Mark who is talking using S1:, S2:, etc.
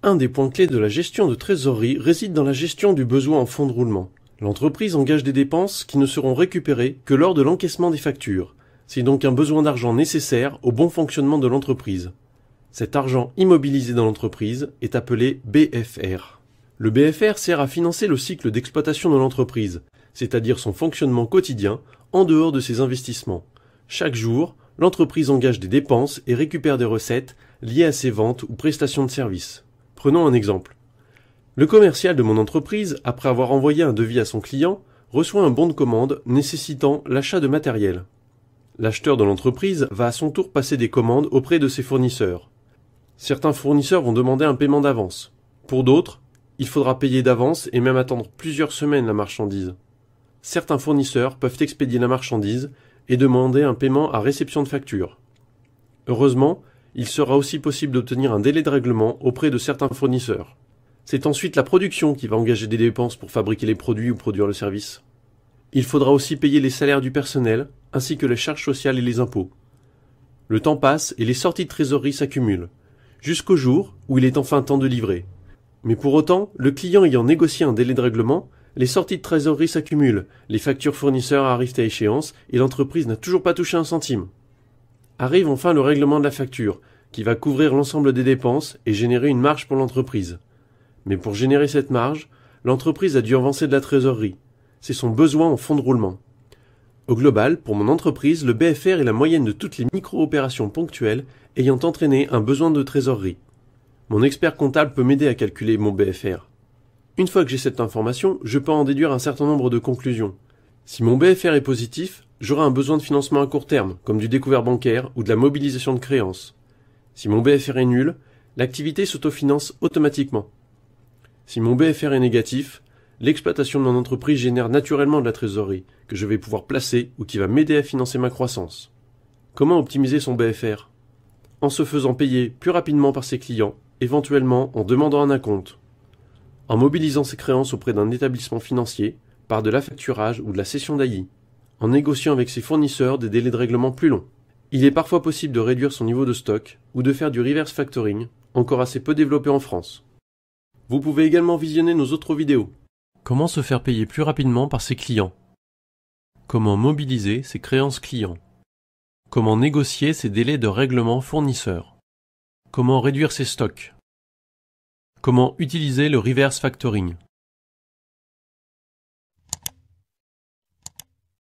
S1: Un des points clés de la gestion de trésorerie réside dans la gestion du besoin en fonds de roulement. L'entreprise engage des dépenses qui ne seront récupérées que lors de l'encaissement des factures. C'est donc un besoin d'argent nécessaire au bon fonctionnement de l'entreprise. Cet argent immobilisé dans l'entreprise est appelé BFR. Le BFR sert à financer le cycle d'exploitation de l'entreprise, c'est-à-dire son fonctionnement quotidien en dehors de ses investissements. Chaque jour, l'entreprise engage des dépenses et récupère des recettes liées à ses ventes ou prestations de services. Prenons un exemple. Le commercial de mon entreprise, après avoir envoyé un devis à son client, reçoit un bon de commande nécessitant l'achat de matériel. L'acheteur de l'entreprise va à son tour passer des commandes auprès de ses fournisseurs. Certains fournisseurs vont demander un paiement d'avance. Pour d'autres, il faudra payer d'avance et même attendre plusieurs semaines la marchandise. Certains fournisseurs peuvent expédier la marchandise et demander un paiement à réception de facture. Heureusement, il sera aussi possible d'obtenir un délai de règlement auprès de certains fournisseurs. C'est ensuite la production qui va engager des dépenses pour fabriquer les produits ou produire le service. Il faudra aussi payer les salaires du personnel, ainsi que les charges sociales et les impôts. Le temps passe et les sorties de trésorerie s'accumulent, jusqu'au jour où il est enfin temps de livrer. Mais pour autant, le client ayant négocié un délai de règlement, les sorties de trésorerie s'accumulent, les factures fournisseurs arrivent à échéance et l'entreprise n'a toujours pas touché un centime. Arrive enfin le règlement de la facture, qui va couvrir l'ensemble des dépenses et générer une marge pour l'entreprise. Mais pour générer cette marge, l'entreprise a dû avancer de la trésorerie. C'est son besoin en fonds de roulement. Au global, pour mon entreprise, le BFR est la moyenne de toutes les micro-opérations ponctuelles ayant entraîné un besoin de trésorerie. Mon expert comptable peut m'aider à calculer mon BFR. Une fois que j'ai cette information, je peux en déduire un certain nombre de conclusions. Si mon BFR est positif, j'aurai un besoin de financement à court terme, comme du découvert bancaire ou de la mobilisation de créances. Si mon BFR est nul, l'activité s'autofinance automatiquement. Si mon BFR est négatif, l'exploitation de mon entreprise génère naturellement de la trésorerie, que je vais pouvoir placer ou qui va m'aider à financer ma croissance. Comment optimiser son BFR ? En se faisant payer plus rapidement par ses clients, éventuellement en demandant un acompte. En mobilisant ses créances auprès d'un établissement financier, par de l'affacturage ou de la cession d'AI. En négociant avec ses fournisseurs des délais de règlement plus longs. Il est parfois possible de réduire son niveau de stock ou de faire du reverse factoring, encore assez peu développé en France. Vous pouvez également visionner nos autres vidéos. Comment se faire payer plus rapidement par ses clients? Comment mobiliser ses créances clients? Comment négocier ses délais de règlement fournisseurs? Comment réduire ses stocks? Comment utiliser le reverse factoring?